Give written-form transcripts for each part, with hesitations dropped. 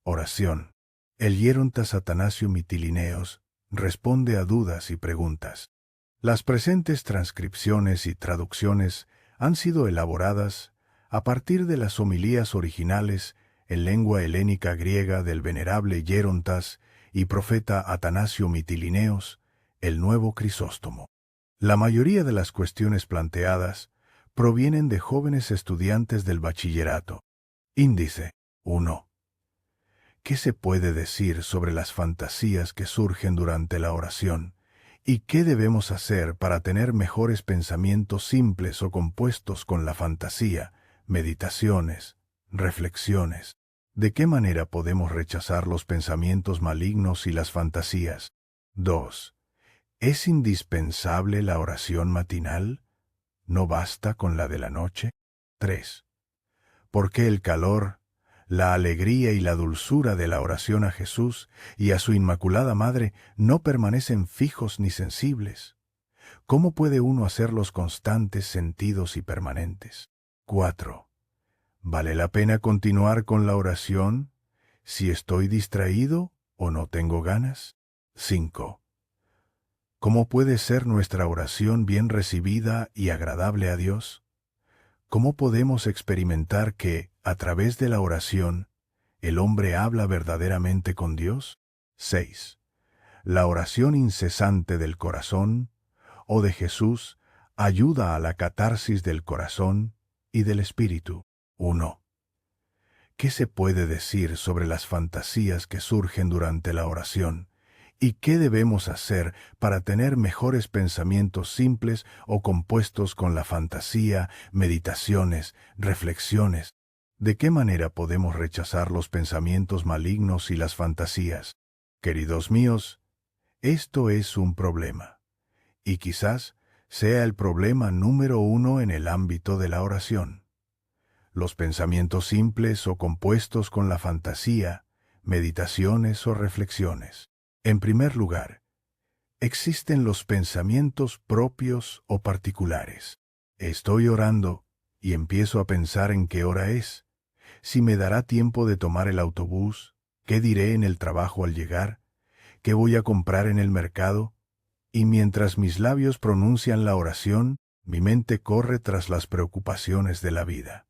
Oración. El Hierontas Atanasio Mitilineos responde a dudas y preguntas. Las presentes transcripciones y traducciones han sido elaboradas a partir de las homilías originales en lengua helénica griega del venerable Hierontas y profeta Atanasio Mitilineos, el Nuevo Crisóstomo. La mayoría de las cuestiones planteadas provienen de jóvenes estudiantes del bachillerato. Índice 1. ¿Qué se puede decir sobre las fantasías que surgen durante la oración? ¿Y qué debemos hacer para tener mejores pensamientos simples o compuestos con la fantasía, meditaciones, reflexiones? ¿De qué manera podemos rechazar los pensamientos malignos y las fantasías? 2. ¿Es indispensable la oración matinal? ¿No basta con la de la noche? 3. ¿Por qué el calor, la alegría y la dulzura de la oración a Jesús y a su Inmaculada Madre no permanecen fijos ni sensibles? ¿Cómo puede uno hacerlos constantes, sentidos y permanentes? 4. ¿Vale la pena continuar con la oración si estoy distraído o no tengo ganas? 5. ¿Cómo puede ser nuestra oración bien recibida y agradable a Dios? ¿Cómo podemos experimentar que, a través de la oración, el hombre habla verdaderamente con Dios? 6. La oración incesante del corazón o de Jesús ayuda a la catarsis del corazón y del espíritu. 1. ¿Qué se puede decir sobre las fantasías que surgen durante la oración? ¿Y qué debemos hacer para tener mejores pensamientos simples o compuestos con la fantasía, meditaciones, reflexiones? ¿De qué manera podemos rechazar los pensamientos malignos y las fantasías? Queridos míos, esto es un problema, y quizás sea el problema número 1 en el ámbito de la oración. Los pensamientos simples o compuestos con la fantasía, meditaciones o reflexiones. En primer lugar, existen los pensamientos propios o particulares. Estoy orando y empiezo a pensar en qué hora es, si me dará tiempo de tomar el autobús, qué diré en el trabajo al llegar, qué voy a comprar en el mercado, y mientras mis labios pronuncian la oración, mi mente corre tras las preocupaciones de la vida.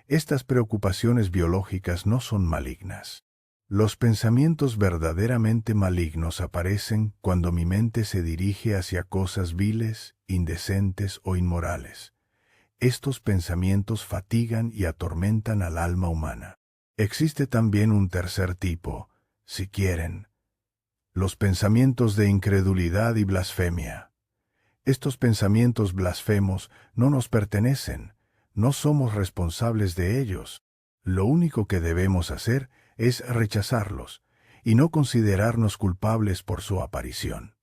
Estas preocupaciones biológicas no son malignas. Los pensamientos verdaderamente malignos aparecen cuando mi mente se dirige hacia cosas viles, indecentes o inmorales. Estos pensamientos fatigan y atormentan al alma humana. Existe también un tercer tipo, si quieren, los pensamientos de incredulidad y blasfemia. Estos pensamientos blasfemos no nos pertenecen, no somos responsables de ellos. Lo único que debemos hacer es rechazarlos y no considerarnos culpables por su aparición.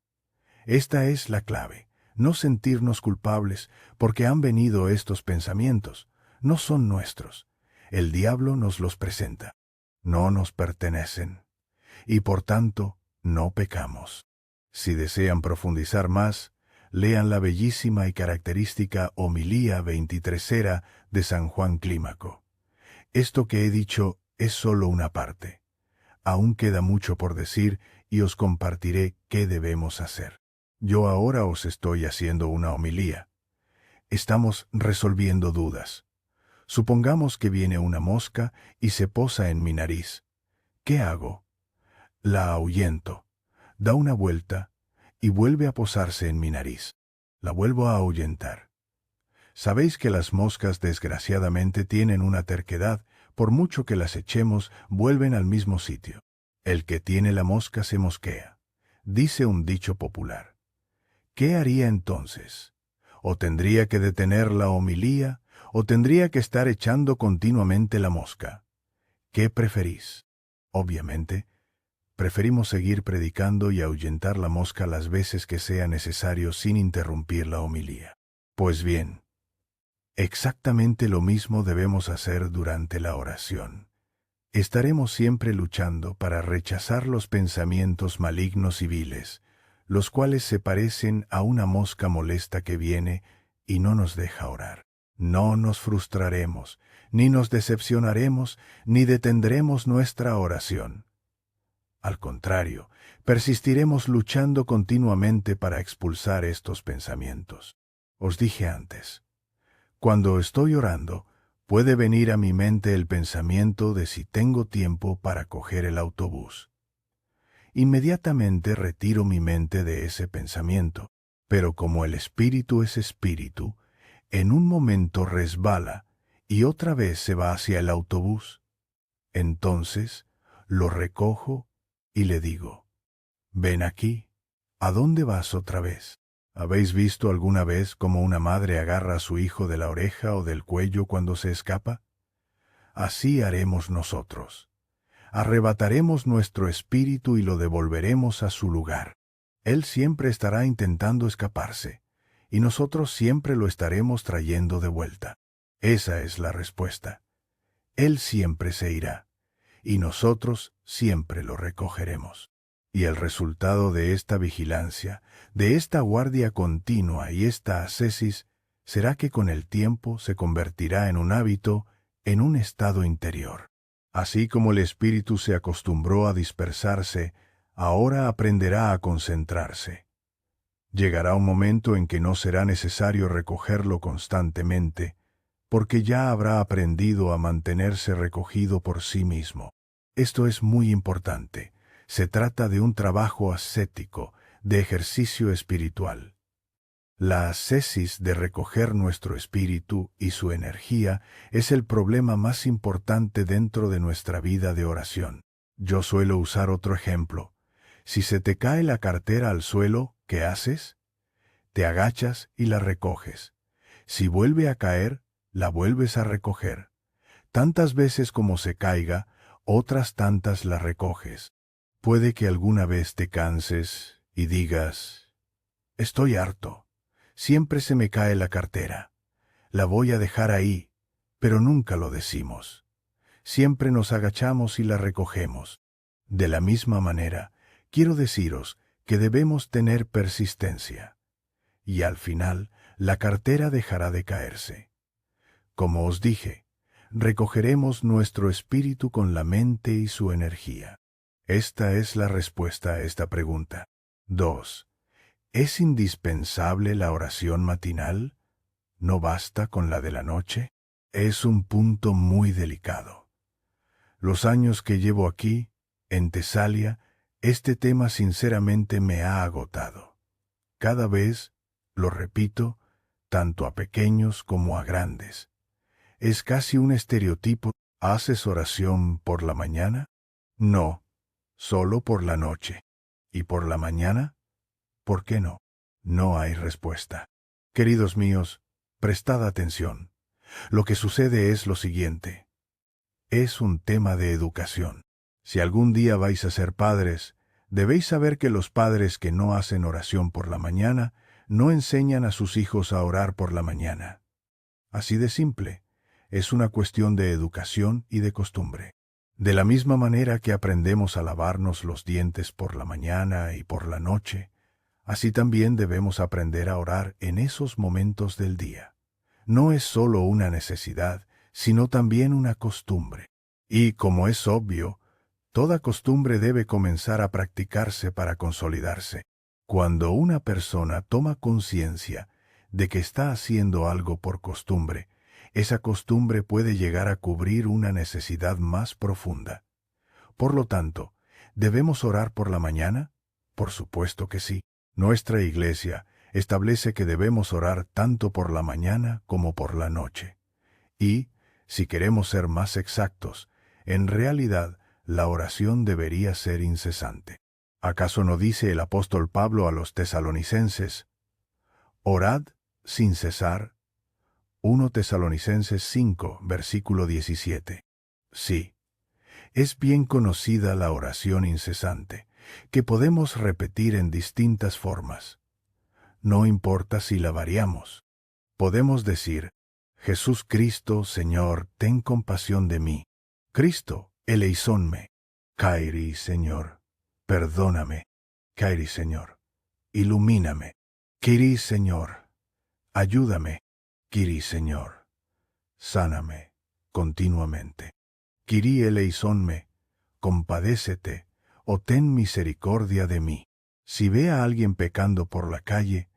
Esta es la clave, no sentirnos culpables porque han venido estos pensamientos, no son nuestros. El diablo nos los presenta, no nos pertenecen y por tanto no pecamos. Si desean profundizar más, lean la bellísima y característica Homilía 23 de San Juan Clímaco. Esto que he dicho es solo una parte. Aún queda mucho por decir y os compartiré qué debemos hacer. Yo ahora os estoy haciendo una homilía. Estamos resolviendo dudas. Supongamos que viene una mosca y se posa en mi nariz. ¿Qué hago? La ahuyento. Da una vuelta y vuelve a posarse en mi nariz. La vuelvo a ahuyentar. Sabéis que las moscas desgraciadamente tienen una terquedad, por mucho que las echemos, vuelven al mismo sitio. El que tiene la mosca se mosquea, dice un dicho popular. ¿Qué haría entonces? ¿O tendría que detener la homilía, o tendría que estar echando continuamente la mosca? ¿Qué preferís? Obviamente, preferimos seguir predicando y ahuyentar la mosca las veces que sea necesario sin interrumpir la homilía. Pues bien, exactamente lo mismo debemos hacer durante la oración. Estaremos siempre luchando para rechazar los pensamientos malignos y viles, los cuales se parecen a una mosca molesta que viene y no nos deja orar. No nos frustraremos, ni nos decepcionaremos, ni detendremos nuestra oración. Al contrario, persistiremos luchando continuamente para expulsar estos pensamientos. Os dije antes, cuando estoy orando, puede venir a mi mente el pensamiento de si tengo tiempo para coger el autobús. Inmediatamente retiro mi mente de ese pensamiento, pero como el espíritu es espíritu, en un momento resbala y otra vez se va hacia el autobús. Entonces, lo recojo y le digo, ven aquí, ¿a dónde vas otra vez? ¿Habéis visto alguna vez cómo una madre agarra a su hijo de la oreja o del cuello cuando se escapa? Así haremos nosotros. Arrebataremos nuestro espíritu y lo devolveremos a su lugar. Él siempre estará intentando escaparse, y nosotros siempre lo estaremos trayendo de vuelta. Esa es la respuesta. Él siempre se irá, y nosotros siempre lo recogeremos. Y el resultado de esta vigilancia, de esta guardia continua y esta ascesis, será que con el tiempo se convertirá en un hábito, en un estado interior. Así como el espíritu se acostumbró a dispersarse, ahora aprenderá a concentrarse. Llegará un momento en que no será necesario recogerlo constantemente, porque ya habrá aprendido a mantenerse recogido por sí mismo. Esto es muy importante. Se trata de un trabajo ascético, de ejercicio espiritual. La ascesis de recoger nuestro espíritu y su energía es el problema más importante dentro de nuestra vida de oración. Yo suelo usar otro ejemplo. Si se te cae la cartera al suelo, ¿qué haces? Te agachas y la recoges. Si vuelve a caer, la vuelves a recoger. Tantas veces como se caiga, otras tantas la recoges. Puede que alguna vez te canses y digas, estoy harto. Siempre se me cae la cartera. La voy a dejar ahí, pero nunca lo decimos. Siempre nos agachamos y la recogemos. De la misma manera, quiero deciros que debemos tener persistencia. Y al final, la cartera dejará de caerse. Como os dije, recogeremos nuestro espíritu con la mente y su energía. Esta es la respuesta a esta pregunta. 2. ¿Es indispensable la oración matinal? ¿No basta con la de la noche? Es un punto muy delicado. Los años que llevo aquí, en Tesalia, este tema sinceramente me ha agotado. Cada vez, lo repito, tanto a pequeños como a grandes. Es casi un estereotipo. ¿Haces oración por la mañana? No, solo por la noche. ¿Y por la mañana? ¿Por qué no? No hay respuesta. Queridos míos, prestad atención. Lo que sucede es lo siguiente. Es un tema de educación. Si algún día vais a ser padres, debéis saber que los padres que no hacen oración por la mañana no enseñan a sus hijos a orar por la mañana. Así de simple. Es una cuestión de educación y de costumbre. De la misma manera que aprendemos a lavarnos los dientes por la mañana y por la noche, así también debemos aprender a orar en esos momentos del día. No es solo una necesidad, sino también una costumbre. Y, como es obvio, toda costumbre debe comenzar a practicarse para consolidarse. Cuando una persona toma conciencia de que está haciendo algo por costumbre, esa costumbre puede llegar a cubrir una necesidad más profunda. Por lo tanto, ¿debemos orar por la mañana? Por supuesto que sí. Nuestra Iglesia establece que debemos orar tanto por la mañana como por la noche. Y, si queremos ser más exactos, en realidad la oración debería ser incesante. ¿Acaso no dice el apóstol Pablo a los tesalonicenses, orad sin cesar? 1 Tesalonicenses 5, versículo 17. Sí, es bien conocida la oración incesante, que podemos repetir en distintas formas. No importa si la variamos. Podemos decir, Jesús Cristo, Señor, ten compasión de mí. Cristo, eleisonme. Kairi, Señor, perdóname. Kairi, Señor, ilumíname. Kiri, Señor, ayúdame. Kiri, Señor, sáname continuamente. Kyrie eleisonme, compadécete, o ten misericordia de mí. Si ve a alguien pecando por la calle,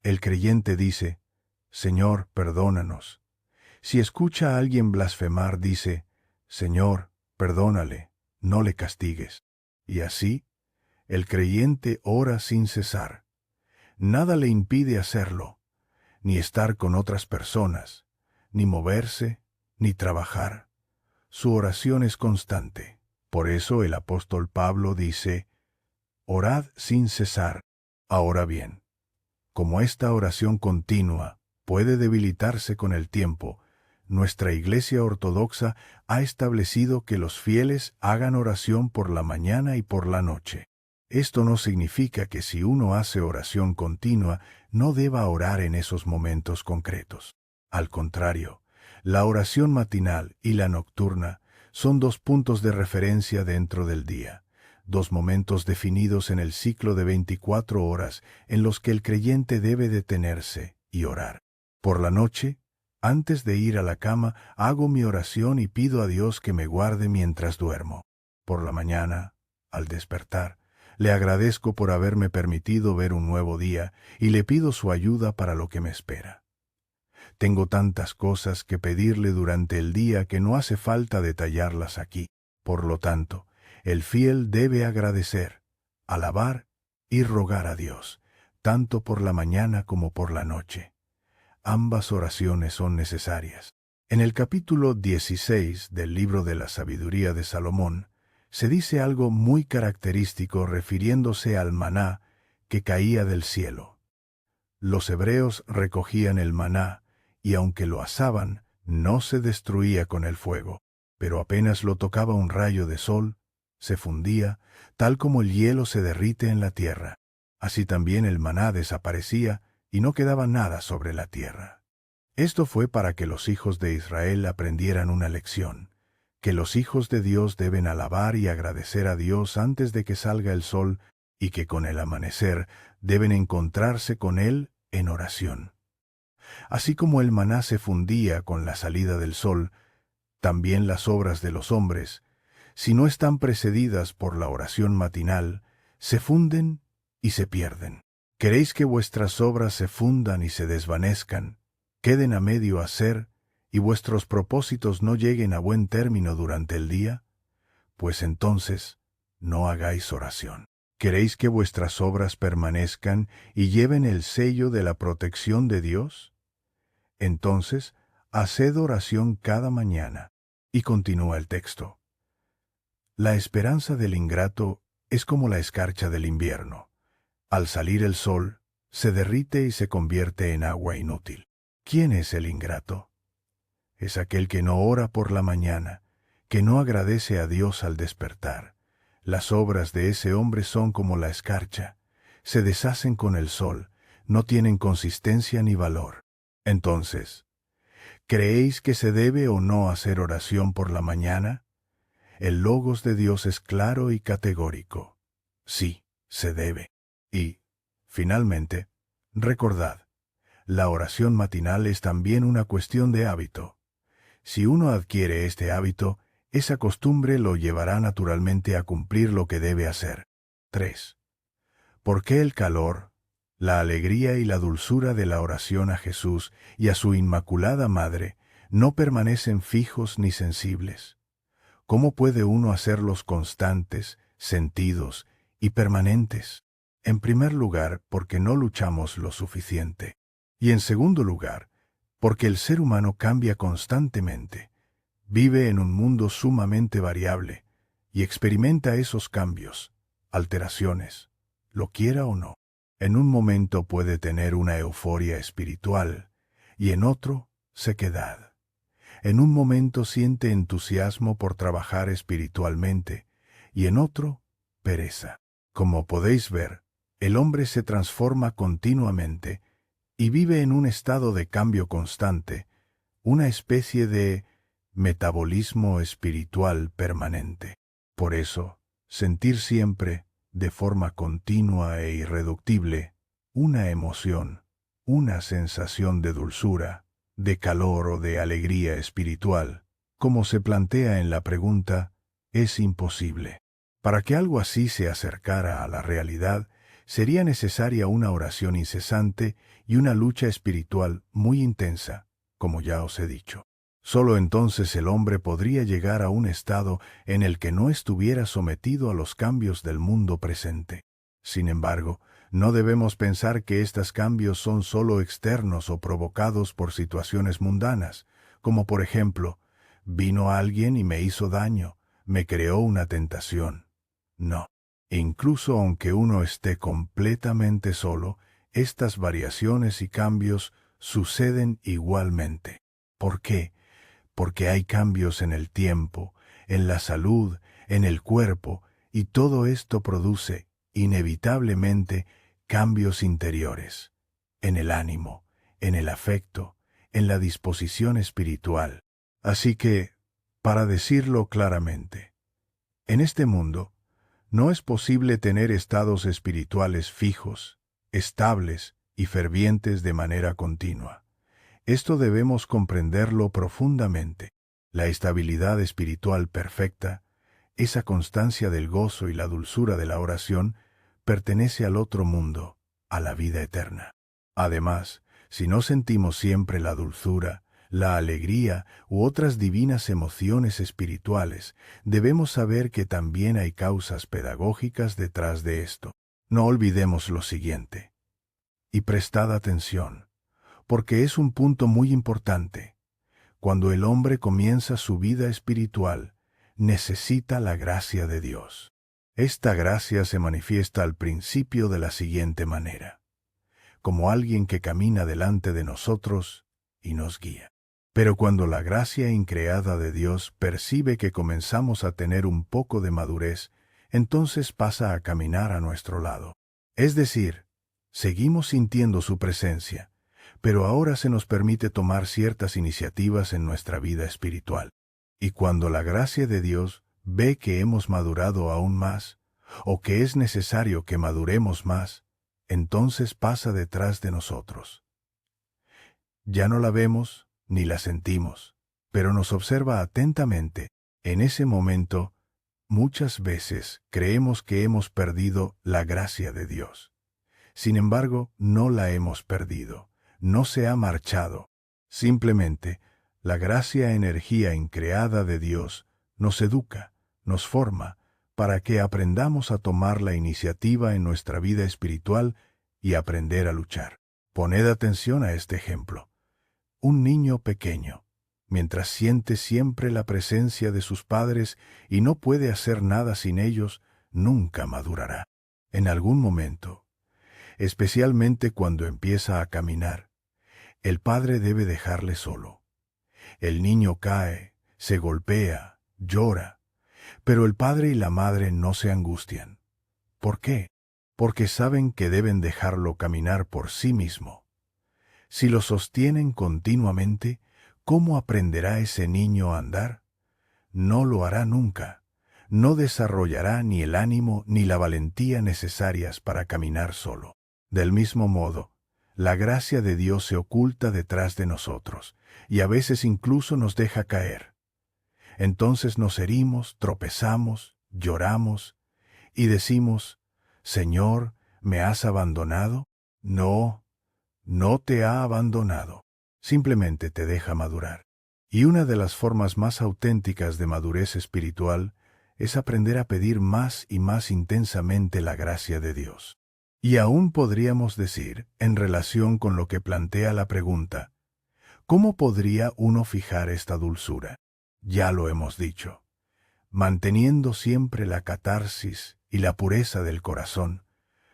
el creyente dice, Señor, perdónanos. Si escucha a alguien blasfemar, dice, Señor, perdónale, no le castigues. Y así, el creyente ora sin cesar. Nada le impide hacerlo, ni estar con otras personas, ni moverse, ni trabajar. Su oración es constante. Por eso el apóstol Pablo dice, orad sin cesar. Ahora bien, como esta oración continua puede debilitarse con el tiempo, nuestra Iglesia Ortodoxa ha establecido que los fieles hagan oración por la mañana y por la noche. Esto no significa que si uno hace oración continua, no deba orar en esos momentos concretos. Al contrario, la oración matinal y la nocturna son dos puntos de referencia dentro del día, dos momentos definidos en el ciclo de 24 horas en los que el creyente debe detenerse y orar. Por la noche, antes de ir a la cama, hago mi oración y pido a Dios que me guarde mientras duermo. Por la mañana, al despertar, le agradezco por haberme permitido ver un nuevo día y le pido su ayuda para lo que me espera. Tengo tantas cosas que pedirle durante el día que no hace falta detallarlas aquí. Por lo tanto, el fiel debe agradecer, alabar y rogar a Dios, tanto por la mañana como por la noche. Ambas oraciones son necesarias. En el capítulo 16 del libro de la Sabiduría de Salomón, se dice algo muy característico refiriéndose al maná que caía del cielo. Los hebreos recogían el maná, y aunque lo asaban, no se destruía con el fuego, pero apenas lo tocaba un rayo de sol, se fundía, tal como el hielo se derrite en la tierra. Así también el maná desaparecía y no quedaba nada sobre la tierra. Esto fue para que los hijos de Israel aprendieran una lección, que los hijos de Dios deben alabar y agradecer a Dios antes de que salga el sol y que con el amanecer deben encontrarse con Él en oración. Así como el maná se fundía con la salida del sol, también las obras de los hombres, si no están precedidas por la oración matinal, se funden y se pierden. ¿Queréis que vuestras obras se fundan y se desvanezcan, queden a medio hacer, y vuestros propósitos no lleguen a buen término durante el día? Pues entonces, no hagáis oración. ¿Queréis que vuestras obras permanezcan y lleven el sello de la protección de Dios? Entonces, haced oración cada mañana. Y continúa el texto. La esperanza del ingrato es como la escarcha del invierno. Al salir el sol, se derrite y se convierte en agua inútil. ¿Quién es el ingrato? Es aquel que no ora por la mañana, que no agradece a Dios al despertar. Las obras de ese hombre son como la escarcha, se deshacen con el sol, no tienen consistencia ni valor. Entonces, ¿creéis que se debe o no hacer oración por la mañana? El Logos de Dios es claro y categórico. Sí, se debe. Y, finalmente, recordad, la oración matinal es también una cuestión de hábito. Si uno adquiere este hábito, esa costumbre lo llevará naturalmente a cumplir lo que debe hacer. 3. ¿Por qué el calor, la alegría y la dulzura de la oración a Jesús y a su Inmaculada Madre no permanecen fijos ni sensibles? ¿Cómo puede uno hacerlos constantes, sentidos y permanentes? En primer lugar, porque no luchamos lo suficiente. Y en segundo lugar, porque el ser humano cambia constantemente. Vive en un mundo sumamente variable y experimenta esos cambios, alteraciones, lo quiera o no. En un momento puede tener una euforia espiritual y en otro, sequedad. En un momento siente entusiasmo por trabajar espiritualmente y en otro, pereza. Como podéis ver, el hombre se transforma continuamente y vive en un estado de cambio constante, una especie de metabolismo espiritual permanente. Por eso, sentir siempre, de forma continua e irreductible, una emoción, una sensación de dulzura, de calor o de alegría espiritual, como se plantea en la pregunta, es imposible. Para que algo así se acercara a la realidad, sería necesaria una oración incesante y una lucha espiritual muy intensa, como ya os he dicho. Solo entonces el hombre podría llegar a un estado en el que no estuviera sometido a los cambios del mundo presente. Sin embargo, no debemos pensar que estos cambios son solo externos o provocados por situaciones mundanas, como por ejemplo, vino alguien y me hizo daño, me creó una tentación. No. Incluso aunque uno esté completamente solo, estas variaciones y cambios suceden igualmente. ¿Por qué? Porque hay cambios en el tiempo, en la salud, en el cuerpo, y todo esto produce, inevitablemente, cambios interiores, en el ánimo, en el afecto, en la disposición espiritual. Así que, para decirlo claramente, en este mundo, no es posible tener estados espirituales fijos, estables y fervientes de manera continua. Esto debemos comprenderlo profundamente. La estabilidad espiritual perfecta, esa constancia del gozo y la dulzura de la oración, pertenece al otro mundo, a la vida eterna. Además, si no sentimos siempre la dulzura, la alegría u otras divinas emociones espirituales, debemos saber que también hay causas pedagógicas detrás de esto. No olvidemos lo siguiente. Y prestad atención, porque es un punto muy importante. Cuando el hombre comienza su vida espiritual, necesita la gracia de Dios. Esta gracia se manifiesta al principio de la siguiente manera: como alguien que camina delante de nosotros y nos guía. Pero cuando la gracia increada de Dios percibe que comenzamos a tener un poco de madurez, entonces pasa a caminar a nuestro lado. Es decir, seguimos sintiendo su presencia, pero ahora se nos permite tomar ciertas iniciativas en nuestra vida espiritual. Y cuando la gracia de Dios ve que hemos madurado aún más, o que es necesario que maduremos más, entonces pasa detrás de nosotros. Ya no la vemos ni la sentimos, pero nos observa atentamente. En ese momento, muchas veces creemos que hemos perdido la gracia de Dios. Sin embargo, no la hemos perdido, no se ha marchado. Simplemente, la gracia energía increada de Dios nos educa, nos forma, para que aprendamos a tomar la iniciativa en nuestra vida espiritual y aprender a luchar. Poned atención a este ejemplo. Un niño pequeño, mientras siente siempre la presencia de sus padres y no puede hacer nada sin ellos, nunca madurará. En algún momento, especialmente cuando empieza a caminar, el padre debe dejarle solo. El niño cae, se golpea, llora, pero el padre y la madre no se angustian. ¿Por qué? Porque saben que deben dejarlo caminar por sí mismo. Si lo sostienen continuamente, ¿cómo aprenderá ese niño a andar? No lo hará nunca. No desarrollará ni el ánimo ni la valentía necesarias para caminar solo. Del mismo modo, la gracia de Dios se oculta detrás de nosotros, y a veces incluso nos deja caer. Entonces nos herimos, tropezamos, lloramos, y decimos, «Señor, ¿me has abandonado?» No, no te ha abandonado. Simplemente te deja madurar. Y una de las formas más auténticas de madurez espiritual es aprender a pedir más y más intensamente la gracia de Dios. Y aún podríamos decir, en relación con lo que plantea la pregunta, ¿cómo podría uno fijar esta dulzura? Ya lo hemos dicho. Manteniendo siempre la catarsis y la pureza del corazón,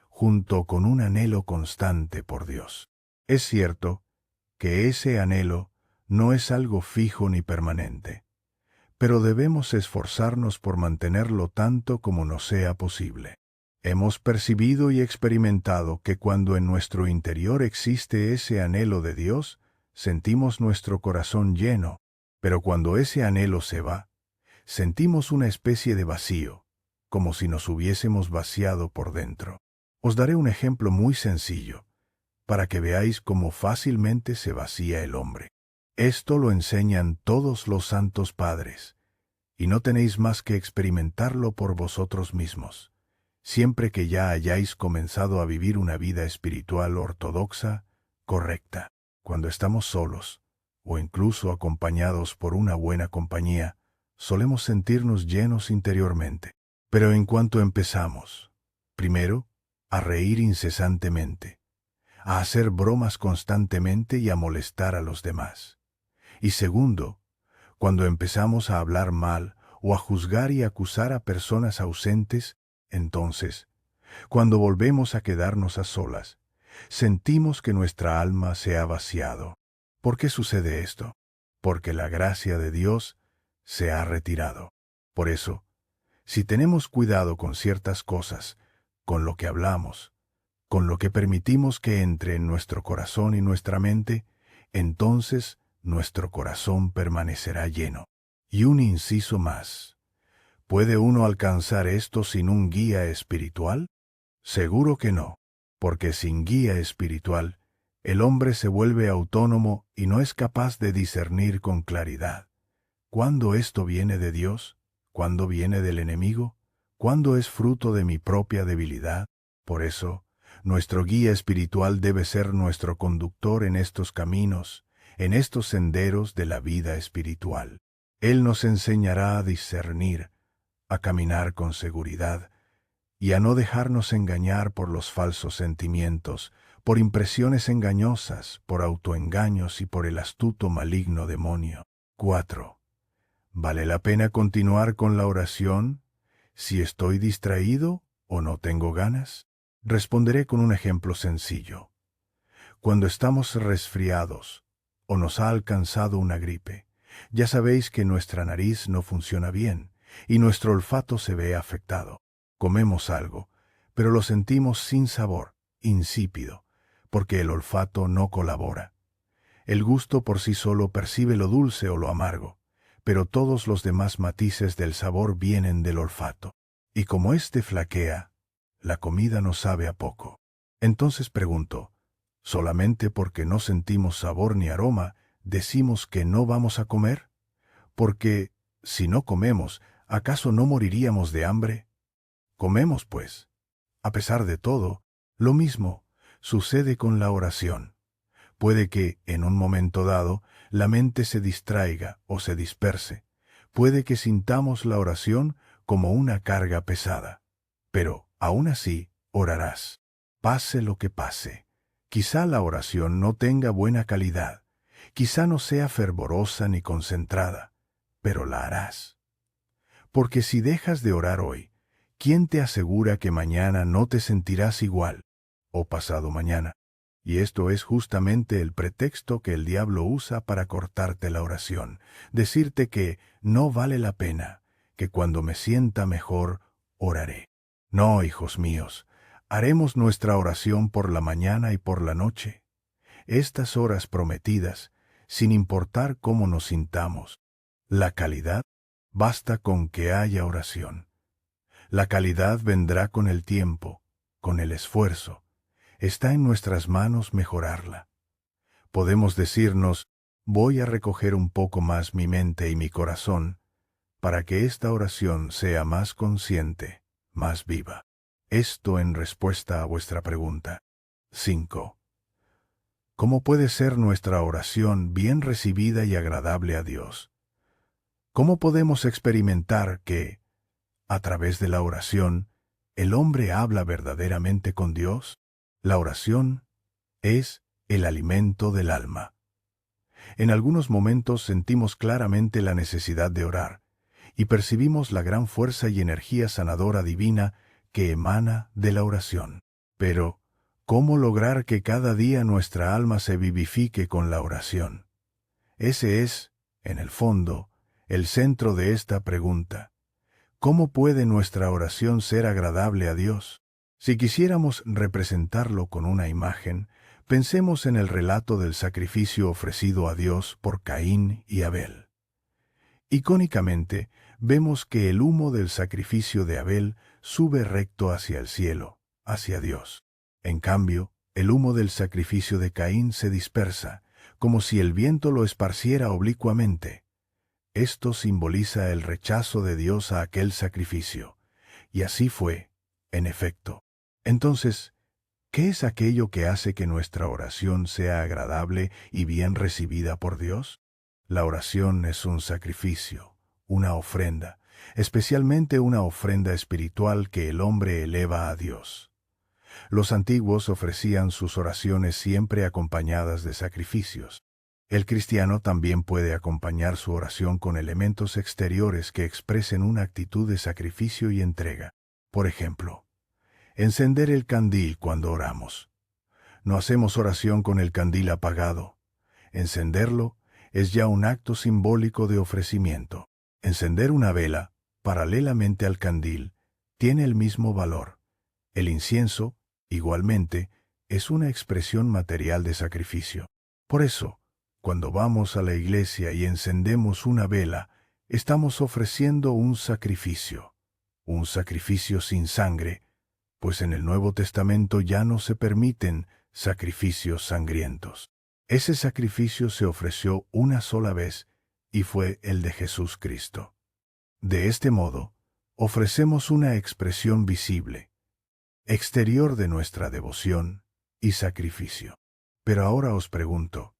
junto con un anhelo constante por Dios. Es cierto que ese anhelo no es algo fijo ni permanente, pero debemos esforzarnos por mantenerlo tanto como nos sea posible. Hemos percibido y experimentado que cuando en nuestro interior existe ese anhelo de Dios, sentimos nuestro corazón lleno, pero cuando ese anhelo se va, sentimos una especie de vacío, como si nos hubiésemos vaciado por dentro. Os daré un ejemplo muy sencillo, para que veáis cómo fácilmente se vacía el hombre. Esto lo enseñan todos los santos padres, y no tenéis más que experimentarlo por vosotros mismos. Siempre que ya hayáis comenzado a vivir una vida espiritual ortodoxa, correcta, cuando estamos solos, o incluso acompañados por una buena compañía, solemos sentirnos llenos interiormente. Pero en cuanto empezamos, primero, a reír incesantemente, a hacer bromas constantemente y a molestar a los demás. Y segundo, cuando empezamos a hablar mal o a juzgar y acusar a personas ausentes, entonces, cuando volvemos a quedarnos a solas, sentimos que nuestra alma se ha vaciado. ¿Por qué sucede esto? Porque la gracia de Dios se ha retirado. Por eso, si tenemos cuidado con ciertas cosas, con lo que hablamos, con lo que permitimos que entre en nuestro corazón y nuestra mente, entonces nuestro corazón permanecerá lleno. Y un inciso más. ¿Puede uno alcanzar esto sin un guía espiritual? Seguro que no, porque sin guía espiritual, el hombre se vuelve autónomo y no es capaz de discernir con claridad. ¿Cuándo esto viene de Dios? ¿Cuándo viene del enemigo? ¿Cuándo es fruto de mi propia debilidad? Por eso, nuestro guía espiritual debe ser nuestro conductor en estos caminos, en estos senderos de la vida espiritual. Él nos enseñará a discernir, a caminar con seguridad y a no dejarnos engañar por los falsos sentimientos, por impresiones engañosas, por autoengaños y por el astuto maligno demonio. 4. ¿Vale la pena continuar con la oración si estoy distraído o no tengo ganas? Responderé con un ejemplo sencillo. Cuando estamos resfriados o nos ha alcanzado una gripe, ya sabéis que nuestra nariz no funciona bien y nuestro olfato se ve afectado. Comemos algo, pero lo sentimos sin sabor, insípido, porque el olfato no colabora. El gusto por sí solo percibe lo dulce o lo amargo, pero todos los demás matices del sabor vienen del olfato. Y como éste flaquea, la comida nos sabe a poco. Entonces pregunto, ¿solamente porque no sentimos sabor ni aroma, decimos que no vamos a comer? Porque, si no comemos, ¿acaso no moriríamos de hambre? Comemos, pues. A pesar de todo, lo mismo sucede con la oración. Puede que, en un momento dado, la mente se distraiga o se disperse. Puede que sintamos la oración como una carga pesada. Pero, aún así, orarás. Pase lo que pase. Quizá la oración no tenga buena calidad. Quizá no sea fervorosa ni concentrada. Pero la harás. Porque si dejas de orar hoy, ¿quién te asegura que mañana no te sentirás igual? O pasado mañana. Y esto es justamente el pretexto que el diablo usa para cortarte la oración. Decirte que no vale la pena, que cuando me sienta mejor, oraré. No, hijos míos, haremos nuestra oración por la mañana y por la noche. Estas horas prometidas, sin importar cómo nos sintamos. La calidad, basta con que haya oración. La calidad vendrá con el tiempo, con el esfuerzo. Está en nuestras manos mejorarla. Podemos decirnos, voy a recoger un poco más mi mente y mi corazón, para que esta oración sea más consciente, más viva. Esto en respuesta a vuestra pregunta. 5. ¿Cómo puede ser nuestra oración bien recibida y agradable a Dios? ¿Cómo podemos experimentar que, a través de la oración, el hombre habla verdaderamente con Dios? La oración es el alimento del alma. En algunos momentos sentimos claramente la necesidad de orar y percibimos la gran fuerza y energía sanadora divina que emana de la oración. Pero, ¿cómo lograr que cada día nuestra alma se vivifique con la oración? Ese es, en el fondo, el centro de esta pregunta. ¿Cómo puede nuestra oración ser agradable a Dios? Si quisiéramos representarlo con una imagen, pensemos en el relato del sacrificio ofrecido a Dios por Caín y Abel. Icónicamente, vemos que el humo del sacrificio de Abel sube recto hacia el cielo, hacia Dios. En cambio, el humo del sacrificio de Caín se dispersa, como si el viento lo esparciera oblicuamente. Esto simboliza el rechazo de Dios a aquel sacrificio. Y así fue, en efecto. Entonces, ¿qué es aquello que hace que nuestra oración sea agradable y bien recibida por Dios? La oración es un sacrificio, una ofrenda, especialmente una ofrenda espiritual que el hombre eleva a Dios. Los antiguos ofrecían sus oraciones siempre acompañadas de sacrificios. El cristiano también puede acompañar su oración con elementos exteriores que expresen una actitud de sacrificio y entrega. Por ejemplo, encender el candil cuando oramos. No hacemos oración con el candil apagado. Encenderlo es ya un acto simbólico de ofrecimiento. Encender una vela, paralelamente al candil, tiene el mismo valor. El incienso, igualmente, es una expresión material de sacrificio. Por eso, cuando vamos a la iglesia y encendemos una vela, estamos ofreciendo un sacrificio sin sangre, pues en el Nuevo Testamento ya no se permiten sacrificios sangrientos. Ese sacrificio se ofreció una sola vez y fue el de Jesús Cristo. De este modo, ofrecemos una expresión visible, exterior de nuestra devoción y sacrificio. Pero ahora os pregunto,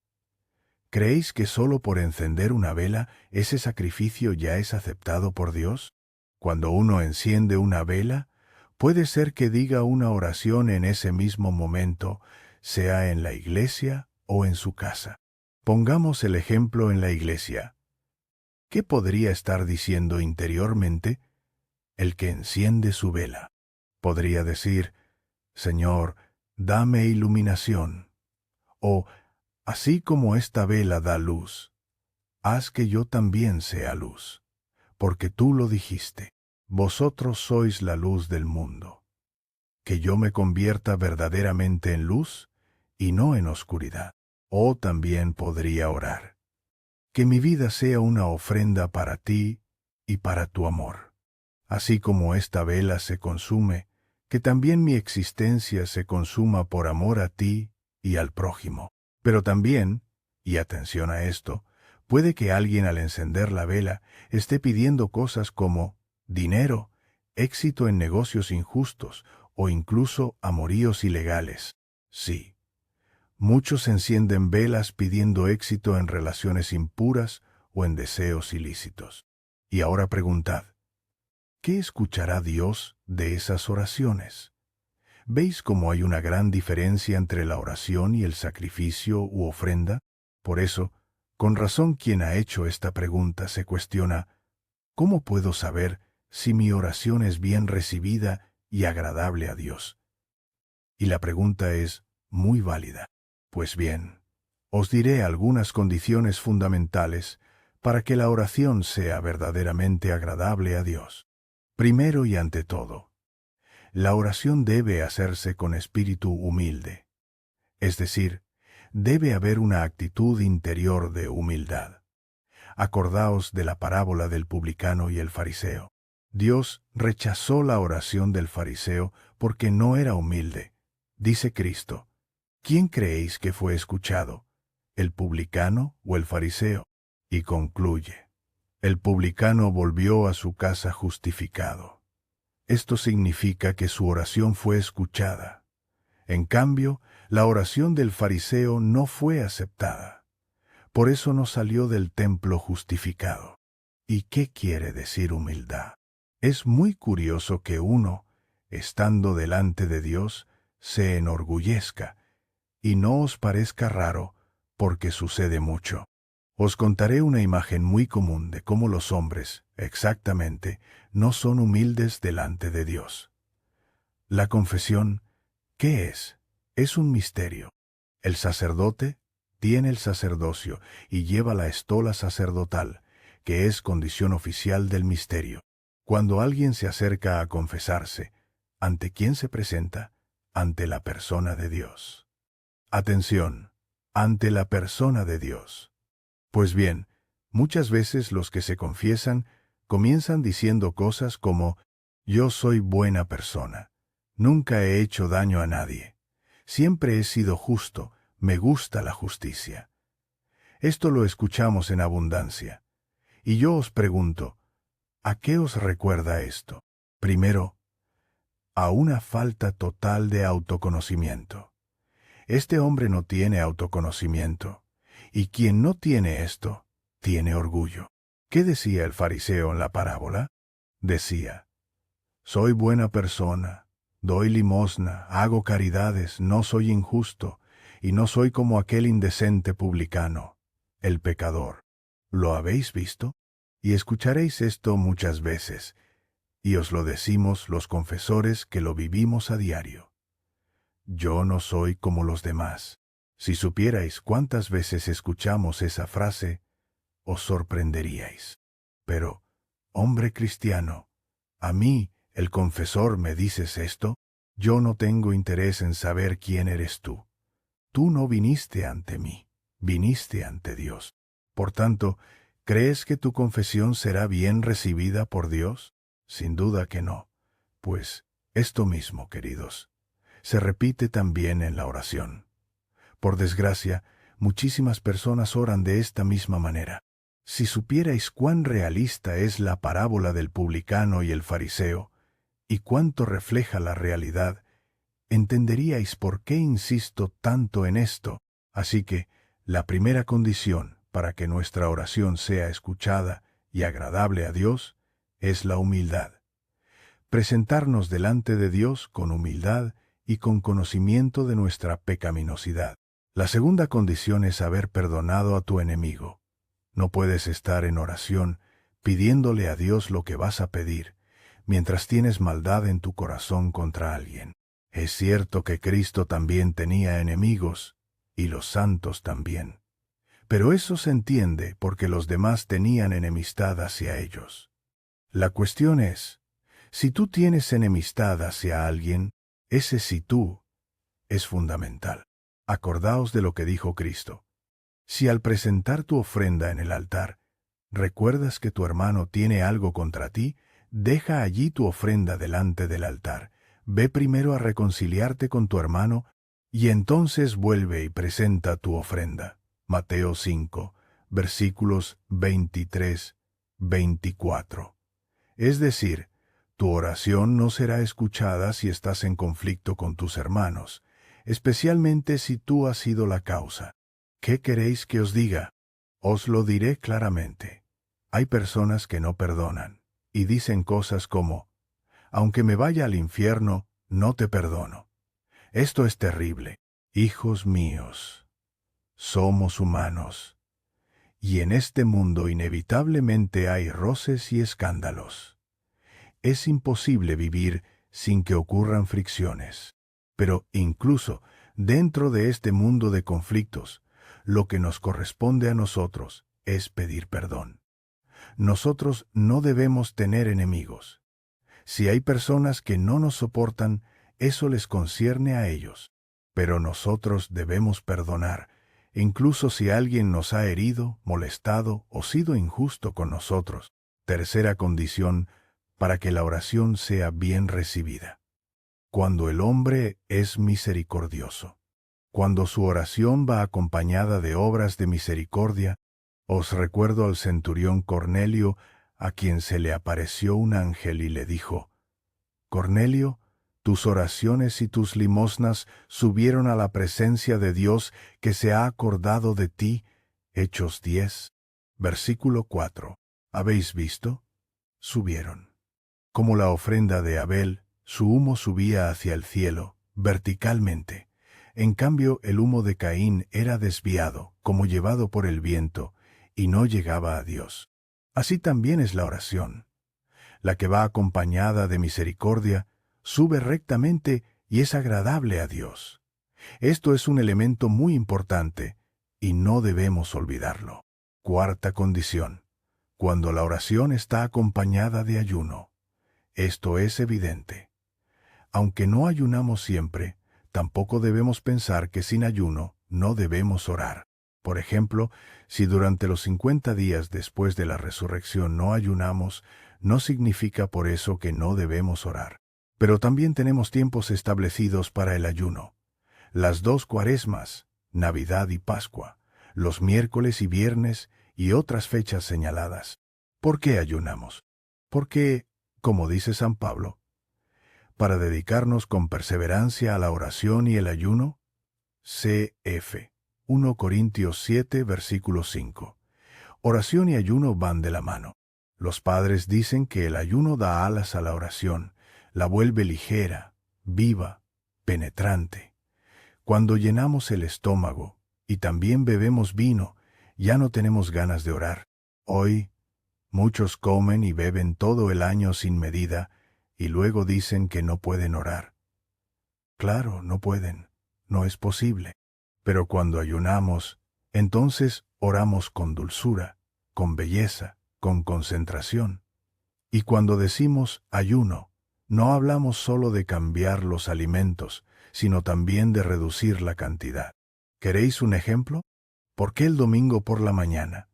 ¿creéis que solo por encender una vela ese sacrificio ya es aceptado por Dios? Cuando uno enciende una vela, puede ser que diga una oración en ese mismo momento, sea en la iglesia o en su casa. Pongamos el ejemplo en la iglesia. ¿Qué podría estar diciendo interiormente el que enciende su vela? Podría decir, Señor, dame iluminación. O, así como esta vela da luz, haz que yo también sea luz. Porque tú lo dijiste, vosotros sois la luz del mundo. Que yo me convierta verdaderamente en luz y no en oscuridad. O también podría orar. Que mi vida sea una ofrenda para ti y para tu amor. Así como esta vela se consume, que también mi existencia se consuma por amor a ti y al prójimo. Pero también, y atención a esto, puede que alguien al encender la vela esté pidiendo cosas como dinero, éxito en negocios injustos o incluso amoríos ilegales. Sí, muchos encienden velas pidiendo éxito en relaciones impuras o en deseos ilícitos. Y ahora preguntad, ¿qué escuchará Dios de esas oraciones? ¿Veis cómo hay una gran diferencia entre la oración y el sacrificio u ofrenda? Por eso, con razón quien ha hecho esta pregunta se cuestiona, ¿cómo puedo saber si mi oración es bien recibida y agradable a Dios? Y la pregunta es muy válida. Pues bien, os diré algunas condiciones fundamentales para que la oración sea verdaderamente agradable a Dios. Primero y ante todo, la oración debe hacerse con espíritu humilde. Es decir, debe haber una actitud interior de humildad. Acordaos de la parábola del publicano y el fariseo. Dios rechazó la oración del fariseo porque no era humilde. Dice Cristo, ¿quién creéis que fue escuchado, el publicano o el fariseo? Y concluye, el publicano volvió a su casa justificado. Esto significa que su oración fue escuchada. En cambio, la oración del fariseo no fue aceptada. Por eso no salió del templo justificado. ¿Y qué quiere decir humildad? Es muy curioso que uno, estando delante de Dios, se enorgullezca, y no os parezca raro, porque sucede mucho. Os contaré una imagen muy común de cómo los hombres, exactamente, no son humildes delante de Dios. La confesión, ¿qué es? Es un misterio. El sacerdote tiene el sacerdocio y lleva la estola sacerdotal, que es condición oficial del misterio. Cuando alguien se acerca a confesarse, ¿ante quién se presenta? Ante la persona de Dios. Atención, ante la persona de Dios. Pues bien, muchas veces los que se confiesan comienzan diciendo cosas como, yo soy buena persona, nunca he hecho daño a nadie, siempre he sido justo, me gusta la justicia. Esto lo escuchamos en abundancia. Y yo os pregunto, ¿a qué os recuerda esto? Primero, a una falta total de autoconocimiento. Este hombre no tiene autoconocimiento, y quien no tiene esto, tiene orgullo. ¿Qué decía el fariseo en la parábola? Decía, soy buena persona, doy limosna, hago caridades, no soy injusto, y no soy como aquel indecente publicano, el pecador. ¿Lo habéis visto? Y escucharéis esto muchas veces, y os lo decimos los confesores que lo vivimos a diario. Yo no soy como los demás. Si supierais cuántas veces escuchamos esa frase, os sorprenderíais. Pero, hombre cristiano, ¿a mí, el confesor, me dices esto? Yo no tengo interés en saber quién eres tú. Tú no viniste ante mí, viniste ante Dios. Por tanto, ¿crees que tu confesión será bien recibida por Dios? Sin duda que no. Pues, esto mismo, queridos, se repite también en la oración. Por desgracia, muchísimas personas oran de esta misma manera. Si supierais cuán realista es la parábola del publicano y el fariseo, y cuánto refleja la realidad, entenderíais por qué insisto tanto en esto. Así que, la primera condición para que nuestra oración sea escuchada y agradable a Dios es la humildad. Presentarnos delante de Dios con humildad y con conocimiento de nuestra pecaminosidad. La segunda condición es haber perdonado a tu enemigo. No puedes estar en oración pidiéndole a Dios lo que vas a pedir, mientras tienes maldad en tu corazón contra alguien. Es cierto que Cristo también tenía enemigos, y los santos también. Pero eso se entiende porque los demás tenían enemistad hacia ellos. La cuestión es, si tú tienes enemistad hacia alguien, ese si tú es fundamental. Acordaos de lo que dijo Cristo. Si al presentar tu ofrenda en el altar, recuerdas que tu hermano tiene algo contra ti, deja allí tu ofrenda delante del altar. Ve primero a reconciliarte con tu hermano y entonces vuelve y presenta tu ofrenda. Mateo 5, versículos 23, 24. Es decir, tu oración no será escuchada si estás en conflicto con tus hermanos, especialmente si tú has sido la causa. ¿Qué queréis que os diga? Os lo diré claramente. Hay personas que no perdonan, y dicen cosas como, aunque me vaya al infierno, no te perdono. Esto es terrible. Hijos míos, somos humanos, y en este mundo inevitablemente hay roces y escándalos. Es imposible vivir sin que ocurran fricciones. Pero incluso dentro de este mundo de conflictos, lo que nos corresponde a nosotros es pedir perdón. Nosotros no debemos tener enemigos. Si hay personas que no nos soportan, eso les concierne a ellos. Pero nosotros debemos perdonar, incluso si alguien nos ha herido, molestado o sido injusto con nosotros. Tercera condición para que la oración sea bien recibida. Cuando el hombre es misericordioso. Cuando su oración va acompañada de obras de misericordia, os recuerdo al centurión Cornelio, a quien se le apareció un ángel y le dijo, Cornelio, tus oraciones y tus limosnas subieron a la presencia de Dios que se ha acordado de ti. Hechos 10, versículo 4. ¿Habéis visto? Subieron. Como la ofrenda de Abel, su humo subía hacia el cielo, verticalmente. En cambio, el humo de Caín era desviado, como llevado por el viento, y no llegaba a Dios. Así también es la oración. La que va acompañada de misericordia, sube rectamente y es agradable a Dios. Esto es un elemento muy importante, y no debemos olvidarlo. Cuarta condición. Cuando la oración está acompañada de ayuno. Esto es evidente. Aunque no ayunamos siempre, tampoco debemos pensar que sin ayuno no debemos orar. Por ejemplo, si durante los 50 días después de la resurrección no ayunamos, no significa por eso que no debemos orar. Pero también tenemos tiempos establecidos para el ayuno. Las 2 cuaresmas, Navidad y Pascua, los miércoles y viernes y otras fechas señaladas. ¿Por qué ayunamos? Porque, como dice San Pablo, para dedicarnos con perseverancia a la oración y el ayuno, cf. 1 Corintios 7, versículo 5. Oración y ayuno van de la mano. Los padres dicen que el ayuno da alas a la oración, la vuelve ligera, viva, penetrante. Cuando llenamos el estómago y también bebemos vino, ya no tenemos ganas de orar. Hoy, muchos comen y beben todo el año sin medida y luego dicen que no pueden orar. Claro, no pueden, no es posible. Pero cuando ayunamos, entonces oramos con dulzura, con belleza, con concentración. Y cuando decimos ayuno, no hablamos solo de cambiar los alimentos, sino también de reducir la cantidad. ¿Queréis un ejemplo? ¿Por qué el domingo por la mañana,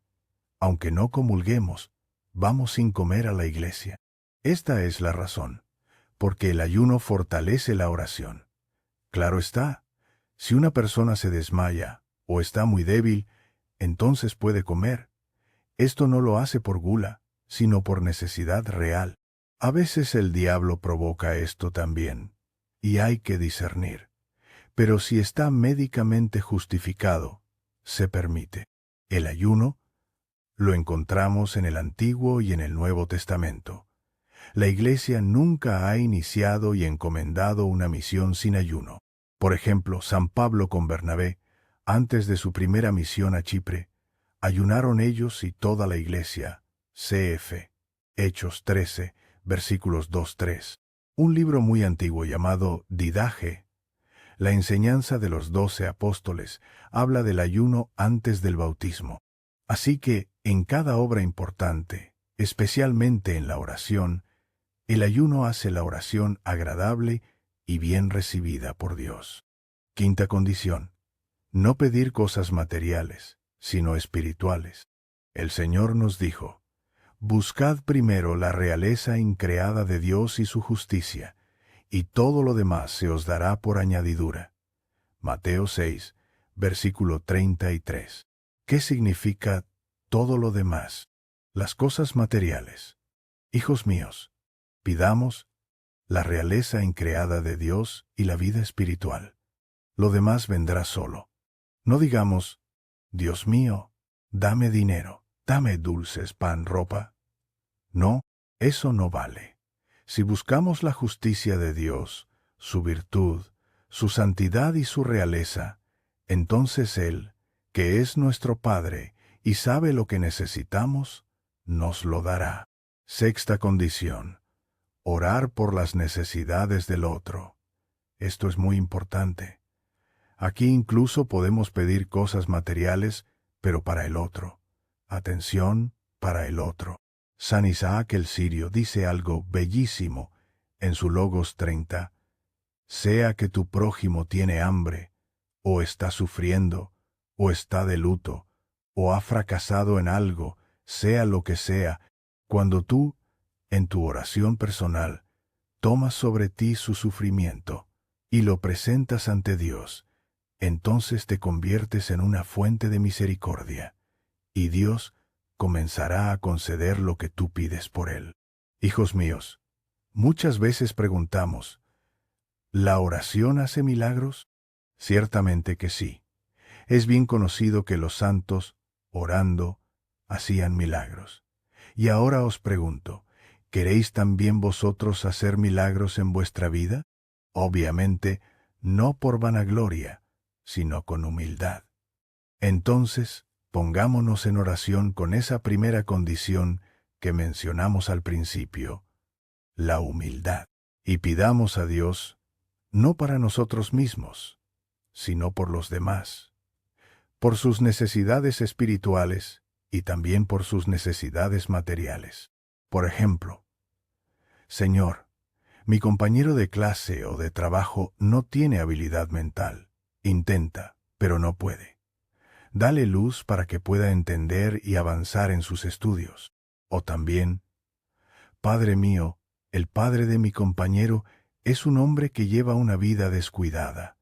aunque no comulguemos, vamos sin comer a la iglesia? Esta es la razón, porque el ayuno fortalece la oración. Claro está, si una persona se desmaya o está muy débil, entonces puede comer. Esto no lo hace por gula, sino por necesidad real. A veces el diablo provoca esto también, y hay que discernir. Pero si está médicamente justificado, se permite. El ayuno lo encontramos en el Antiguo y en el Nuevo Testamento. La Iglesia nunca ha iniciado y encomendado una misión sin ayuno. Por ejemplo, San Pablo con Bernabé, antes de su primera misión a Chipre, ayunaron ellos y toda la Iglesia. Cf. Hechos 13, versículos 2-3. Un libro muy antiguo llamado Didache, la enseñanza de los 12 apóstoles, habla del ayuno antes del bautismo. Así que, en cada obra importante, especialmente en la oración, el ayuno hace la oración agradable y bien recibida por Dios. Quinta condición: no pedir cosas materiales, sino espirituales. El Señor nos dijo: buscad primero la realeza increada de Dios y su justicia, y todo lo demás se os dará por añadidura. Mateo 6, versículo 33. ¿Qué significa todo lo demás? Las cosas materiales. Hijos míos, pidamos la realeza increada de Dios y la vida espiritual. Lo demás vendrá solo. No digamos: Dios mío, dame dinero, dame dulces, pan, ropa. No, eso no vale. Si buscamos la justicia de Dios, su virtud, su santidad y su realeza, entonces Él, que es nuestro Padre y sabe lo que necesitamos, nos lo dará. Sexta condición: orar por las necesidades del otro. Esto es muy importante. Aquí incluso podemos pedir cosas materiales, pero para el otro. Atención, para el otro. San Isaac el Sirio dice algo bellísimo en su Logos 30. Sea que tu prójimo tiene hambre, o está sufriendo, o está de luto, o ha fracasado en algo, sea lo que sea, cuando tú, en tu oración personal, tomas sobre ti su sufrimiento y lo presentas ante Dios, entonces te conviertes en una fuente de misericordia, y Dios comenzará a conceder lo que tú pides por Él. Hijos míos, muchas veces preguntamos: ¿la oración hace milagros? Ciertamente que sí. Es bien conocido que los santos, orando, hacían milagros. Y ahora os pregunto: ¿queréis también vosotros hacer milagros en vuestra vida? Obviamente, no por vanagloria, sino con humildad. Entonces, pongámonos en oración con esa primera condición que mencionamos al principio, la humildad, y pidamos a Dios, no para nosotros mismos, sino por los demás, por sus necesidades espirituales y también por sus necesidades materiales. Por ejemplo: Señor, mi compañero de clase o de trabajo no tiene habilidad mental. Intenta, pero no puede. Dale luz para que pueda entender y avanzar en sus estudios. O también: Padre mío, el padre de mi compañero es un hombre que lleva una vida descuidada.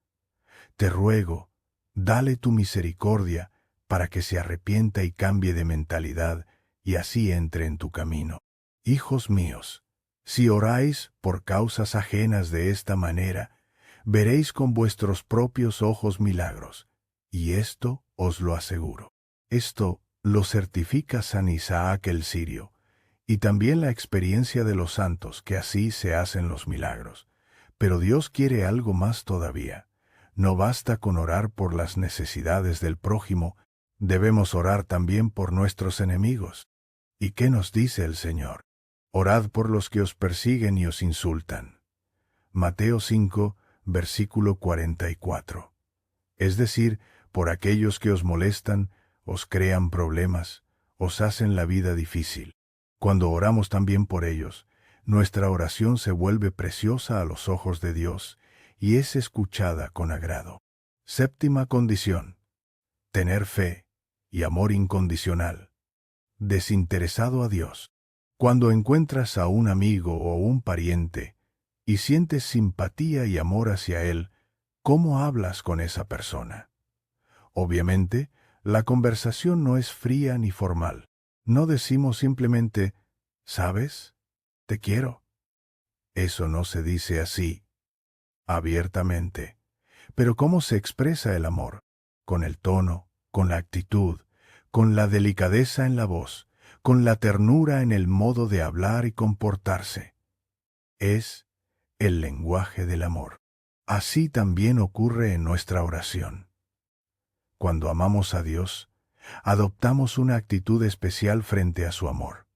Te ruego, dale tu misericordia para que se arrepienta y cambie de mentalidad y así entre en tu camino. Hijos míos, si oráis por causas ajenas de esta manera, veréis con vuestros propios ojos milagros, y esto os lo aseguro. Esto lo certifica San Isaac el Sirio, y también la experiencia de los santos, que así se hacen los milagros. Pero Dios quiere algo más todavía. No basta con orar por las necesidades del prójimo, debemos orar también por nuestros enemigos. ¿Y qué nos dice el Señor? Orad por los que os persiguen y os insultan. Mateo 5, versículo 44. Es decir, por aquellos que os molestan, os crean problemas, os hacen la vida difícil. Cuando oramos también por ellos, nuestra oración se vuelve preciosa a los ojos de Dios y es escuchada con agrado. Séptima condición: tener fe y amor incondicional, desinteresado a Dios. Cuando encuentras a un amigo o un pariente y sientes simpatía y amor hacia él, ¿cómo hablas con esa persona? Obviamente, la conversación no es fría ni formal. No decimos simplemente, ¿sabes? Te quiero. Eso no se dice así, abiertamente. Pero ¿cómo se expresa el amor? Con el tono, con la actitud, con la delicadeza en la voz, con la ternura en el modo de hablar y comportarse. Es el lenguaje del amor. Así también ocurre en nuestra oración. Cuando amamos a Dios, adoptamos una actitud especial frente a su amor.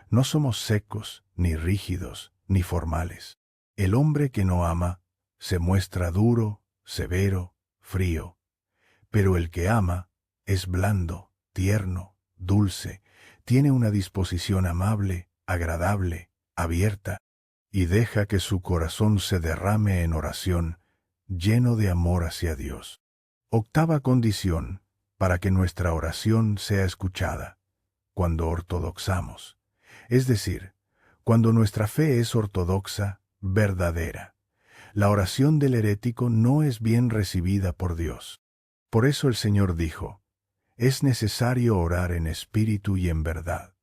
No somos secos, ni rígidos, ni formales. El hombre que no ama se muestra duro, severo, frío. Pero el que ama es blando, tierno, dulce, tiene una disposición amable, agradable, abierta, y deja que su corazón se derrame en oración, lleno de amor hacia Dios. Octava condición para que nuestra oración sea escuchada: cuando ortodoxamos, es decir, cuando nuestra fe es ortodoxa, verdadera. La oración del herético no es bien recibida por Dios. Por eso el Señor dijo: es necesario orar en espíritu y en verdad.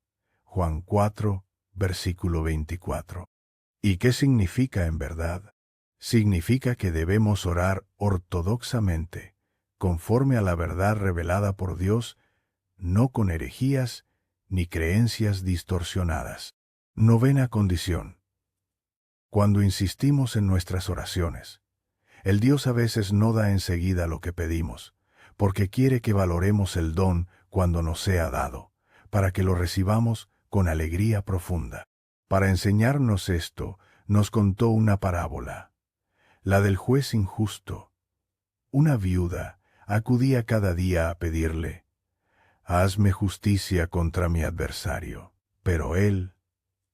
Juan 4, versículo 24. ¿Y qué significa en verdad? Significa que debemos orar ortodoxamente, conforme a la verdad revelada por Dios, no con herejías ni creencias distorsionadas. Novena condición: cuando insistimos en nuestras oraciones, el Dios a veces no da enseguida lo que pedimos, porque quiere que valoremos el don cuando nos sea dado, para que lo recibamos con alegría profunda. Para enseñarnos esto, nos contó una parábola, la del juez injusto. Una viuda acudía cada día a pedirle: hazme justicia contra mi adversario. Pero él,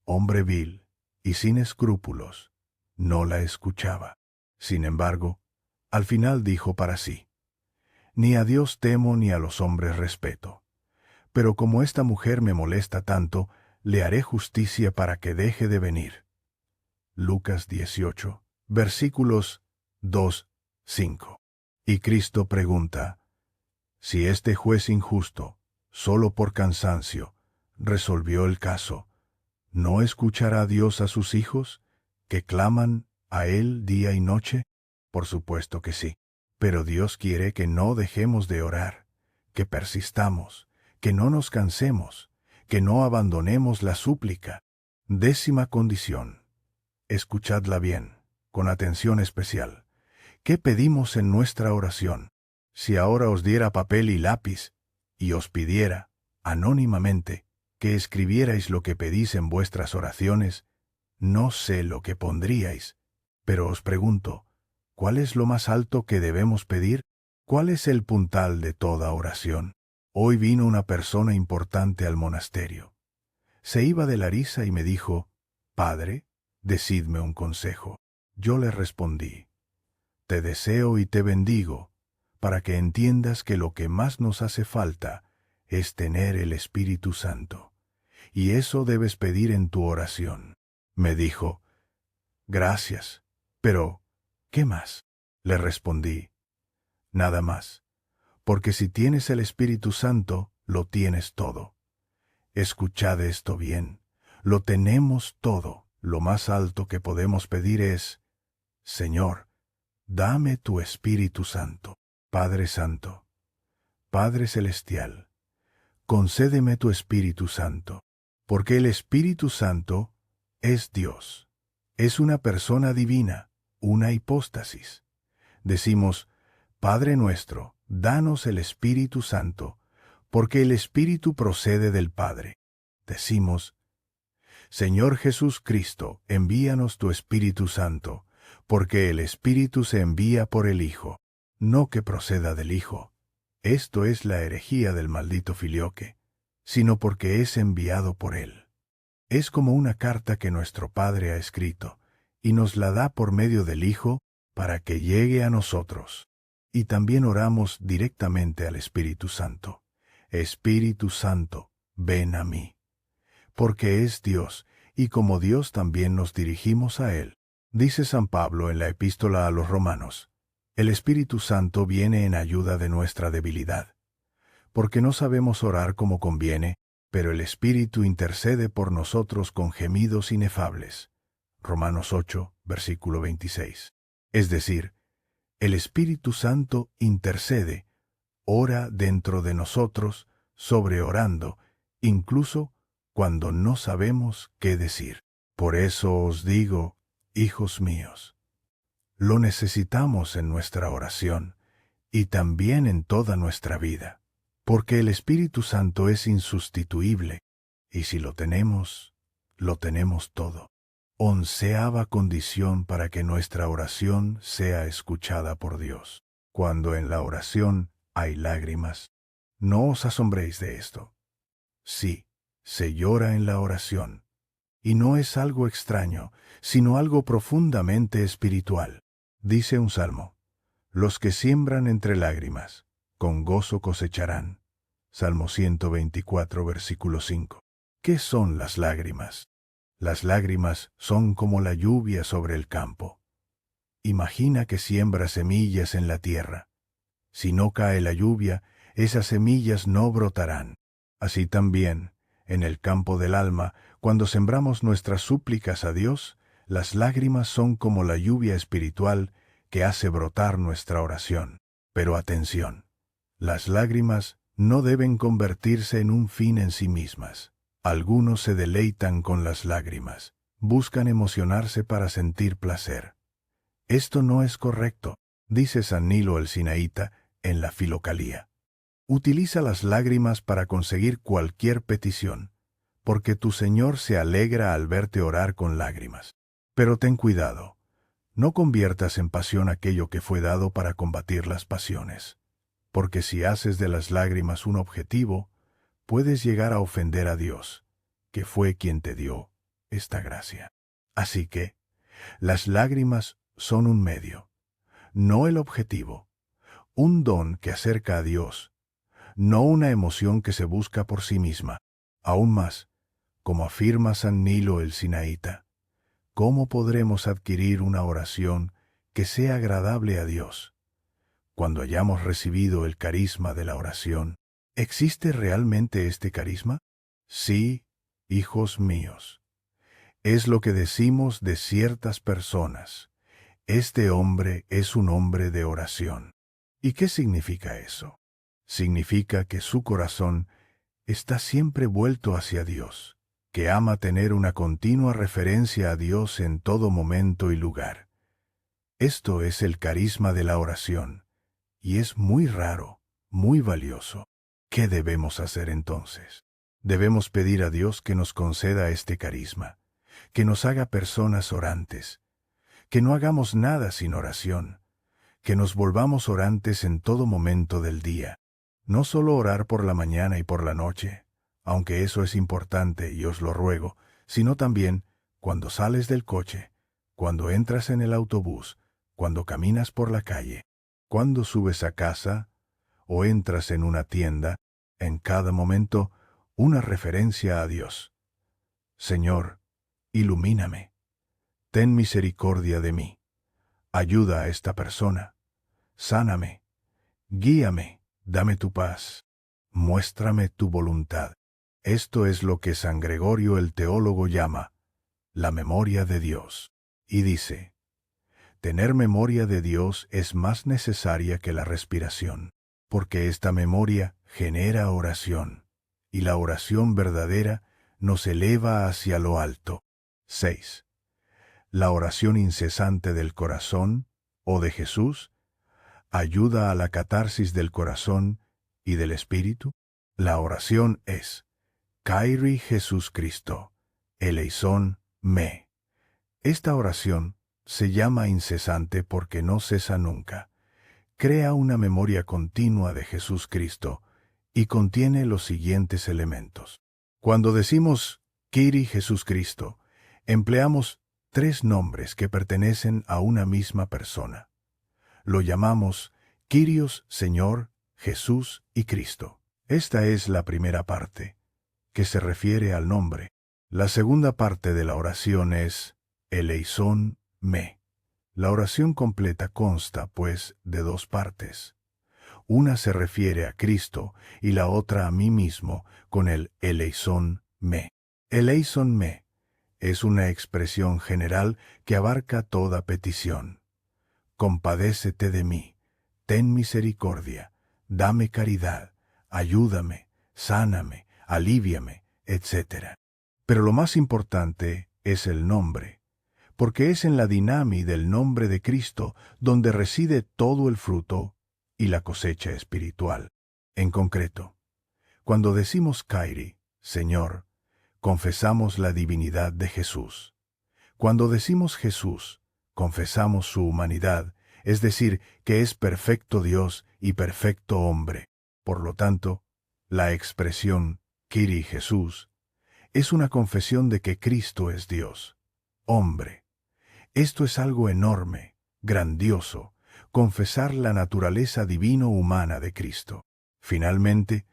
hombre vil y sin escrúpulos, no la escuchaba. Sin embargo, al final dijo para sí: ni a Dios temo ni a los hombres respeto. Pero como esta mujer me molesta tanto, le haré justicia para que deje de venir. Lucas 18, versículos 2, 5. Y Cristo pregunta: si este juez injusto, solo por cansancio, resolvió el caso, ¿no escuchará Dios a sus hijos, que claman a Él día y noche? Por supuesto que sí. Pero Dios quiere que no dejemos de orar, que persistamos, que no nos cansemos, que no abandonemos la súplica. Décima condición. Escuchadla bien, con atención especial. ¿Qué pedimos en nuestra oración? Si ahora os diera papel y lápiz, y os pidiera, anónimamente, que escribierais lo que pedís en vuestras oraciones, no sé lo que pondríais, pero os pregunto: ¿cuál es lo más alto que debemos pedir? ¿Cuál es el puntal de toda oración? Hoy vino una persona importante al monasterio. Se iba de la risa y me dijo: Padre, decidme un consejo. Yo le respondí: te deseo y te bendigo, para que entiendas que lo que más nos hace falta es tener el Espíritu Santo. Y eso debes pedir en tu oración. Me dijo: gracias, pero ¿qué más? Le respondí: nada más, porque si tienes el Espíritu Santo, lo tienes todo. Escuchad esto bien, lo tenemos todo. Lo más alto que podemos pedir es: Señor, dame tu Espíritu Santo. Padre Santo, Padre Celestial, concédeme tu Espíritu Santo, porque el Espíritu Santo es Dios. Es una persona divina, una hipóstasis. Decimos: Padre nuestro, danos el Espíritu Santo, porque el Espíritu procede del Padre. Decimos: Señor Jesús Cristo, envíanos tu Espíritu Santo, porque el Espíritu se envía por el Hijo, no que proceda del Hijo. Esto es la herejía del maldito Filioque, sino porque es enviado por él. Es como una carta que nuestro Padre ha escrito, y nos la da por medio del Hijo para que llegue a nosotros. Y también oramos directamente al Espíritu Santo: Espíritu Santo, ven a mí. Porque es Dios, y como Dios también nos dirigimos a Él. Dice San Pablo en la Epístola a los Romanos: el Espíritu Santo viene en ayuda de nuestra debilidad. Porque no sabemos orar como conviene, pero el Espíritu intercede por nosotros con gemidos inefables. Romanos 8, versículo 26. Es decir, el Espíritu Santo intercede, ora dentro de nosotros, sobreorando, incluso cuando no sabemos qué decir. Por eso os digo, hijos míos, lo necesitamos en nuestra oración y también en toda nuestra vida, porque el Espíritu Santo es insustituible, y si lo tenemos todo. 11ª condición para que nuestra oración sea escuchada por Dios. Cuando en la oración hay lágrimas, no os asombréis de esto. Sí, se llora en la oración, y no es algo extraño, sino algo profundamente espiritual. Dice un salmo: los que siembran entre lágrimas, con gozo cosecharán. Salmo 124, versículo 5. ¿Qué son las lágrimas? Las lágrimas son como la lluvia sobre el campo. Imagina que siembra semillas en la tierra. Si no cae la lluvia, esas semillas no brotarán. Así también, en el campo del alma, cuando sembramos nuestras súplicas a Dios, las lágrimas son como la lluvia espiritual que hace brotar nuestra oración. Pero atención, las lágrimas no deben convertirse en un fin en sí mismas. Algunos se deleitan con las lágrimas, buscan emocionarse para sentir placer. Esto no es correcto, dice San Nilo el Sinaíta en la Filocalía. Utiliza las lágrimas para conseguir cualquier petición, porque tu Señor se alegra al verte orar con lágrimas. Pero ten cuidado, no conviertas en pasión aquello que fue dado para combatir las pasiones, porque si haces de las lágrimas un objetivo, puedes llegar a ofender a Dios, que fue quien te dio esta gracia. Así que, las lágrimas son un medio, no el objetivo, un don que acerca a Dios, no una emoción que se busca por sí misma. Aún más, como afirma San Nilo el Sinaíta, ¿cómo podremos adquirir una oración que sea agradable a Dios? Cuando hayamos recibido el carisma de la oración. ¿Existe realmente este carisma? Sí, hijos míos. Es lo que decimos de ciertas personas: este hombre es un hombre de oración. ¿Y qué significa eso? Significa que su corazón está siempre vuelto hacia Dios, que ama tener una continua referencia a Dios en todo momento y lugar. Esto es el carisma de la oración, y es muy raro, muy valioso. ¿Qué debemos hacer entonces? Debemos pedir a Dios que nos conceda este carisma, que nos haga personas orantes, que no hagamos nada sin oración, que nos volvamos orantes en todo momento del día. No solo orar por la mañana y por la noche, aunque eso es importante y os lo ruego, sino también cuando sales del coche, cuando entras en el autobús, cuando caminas por la calle, cuando subes a casa o entras en una tienda, en cada momento una referencia a Dios. Señor, ilumíname. Ten misericordia de mí. Ayuda a esta persona. Sáname. Guíame. dame tu paz, muéstrame tu voluntad. Esto es lo que San Gregorio el teólogo llama la memoria de Dios. Y dice, tener memoria de Dios es más necesaria que la respiración, porque esta memoria genera oración, y la oración verdadera nos eleva hacia lo alto. 6. La oración incesante del corazón, o de Jesús, ayuda a la catarsis del corazón y del espíritu. La oración es, Kyrie Jesús Cristo, eleison me. Esta oración se llama incesante porque no cesa nunca. Crea una memoria continua de Jesús Cristo y contiene los siguientes elementos. Cuando decimos Kyrie Jesús Cristo, empleamos tres nombres que pertenecen a una misma persona. Lo llamamos Kyrios, Señor, Jesús y Cristo. Esta es la primera parte, que se refiere al nombre. La segunda parte de la oración es eleison me. La oración completa consta, pues, de dos partes. Una se refiere a Cristo y la otra a mí mismo con el eleison me. Eleison me es una expresión general que abarca toda petición. Compadécete de mí, ten misericordia, dame caridad, ayúdame, sáname, alíviame, etc. Pero lo más importante es el nombre, porque es en la dinami del nombre de Cristo donde reside todo el fruto y la cosecha espiritual. En concreto, cuando decimos Kyrie, Señor, confesamos la divinidad de Jesús. Cuando decimos Jesús, confesamos su humanidad, es decir, que es perfecto Dios y perfecto hombre. Por lo tanto, la expresión Kyrie Jesús es una confesión de que Cristo es Dios, hombre. Esto es algo enorme, grandioso, confesar la naturaleza divino-humana de Cristo. Finalmente,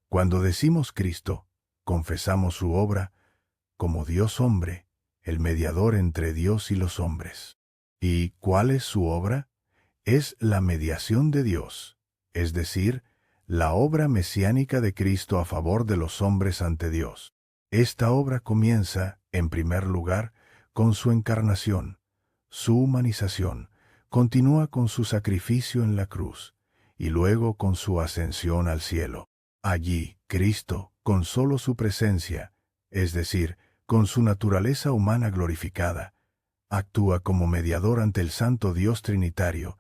cuando decimos Cristo, confesamos su obra como Dios hombre, el mediador entre Dios y los hombres. ¿Y cuál es su obra? Es la mediación de Dios, es decir, la obra mesiánica de Cristo a favor de los hombres ante Dios. Esta obra comienza, en primer lugar, con su encarnación, su humanización, continúa con su sacrificio en la cruz, y luego con su ascensión al cielo. Allí, Cristo, con solo su presencia, es decir, con su naturaleza humana glorificada, actúa como mediador ante el Santo Dios Trinitario,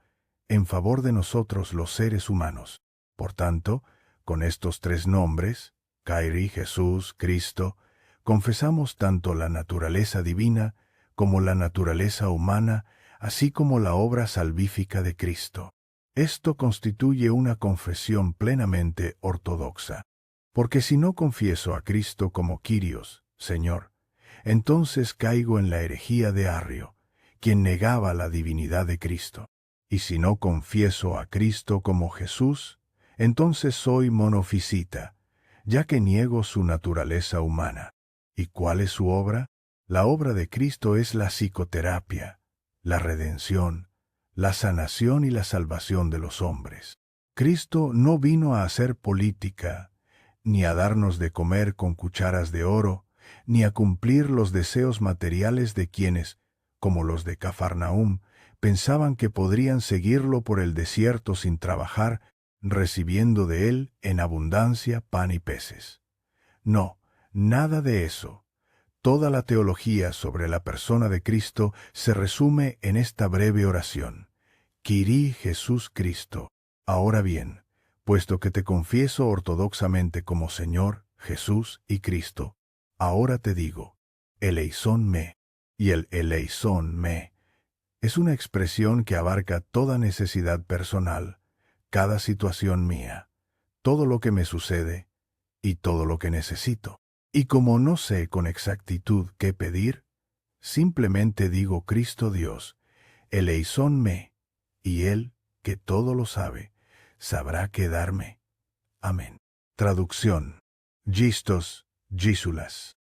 en favor de nosotros los seres humanos. Por tanto, con estos tres nombres, Kyrie, Jesús, Cristo, confesamos tanto la naturaleza divina como la naturaleza humana, así como la obra salvífica de Cristo. Esto constituye una confesión plenamente ortodoxa. Porque si no confieso a Cristo como Kyrios, Señor, entonces caigo en la herejía de Arrio, quien negaba la divinidad de Cristo. Y si no confieso a Cristo como Jesús, entonces soy monofisita, ya que niego su naturaleza humana. ¿Y cuál es su obra? La obra de Cristo es la psicoterapia, la redención, la sanación y la salvación de los hombres. Cristo no vino a hacer política, ni a darnos de comer con cucharas de oro, ni a cumplir los deseos materiales de quienes, como los de Cafarnaúm, pensaban que podrían seguirlo por el desierto sin trabajar, recibiendo de él en abundancia pan y peces. No, nada de eso. Toda la teología sobre la persona de Cristo se resume en esta breve oración. Kyrie Jesús Cristo. Ahora bien, puesto que te confieso ortodoxamente como Señor, Jesús y Cristo, ahora te digo, eleison me. Y el eleison me es una expresión que abarca toda necesidad personal, cada situación mía, todo lo que me sucede y todo lo que necesito. Y como no sé con exactitud qué pedir, simplemente digo Cristo Dios, eleison me, y Él, que todo lo sabe, sabrá qué darme. Amén. Traducción. Gistos, Gísulas.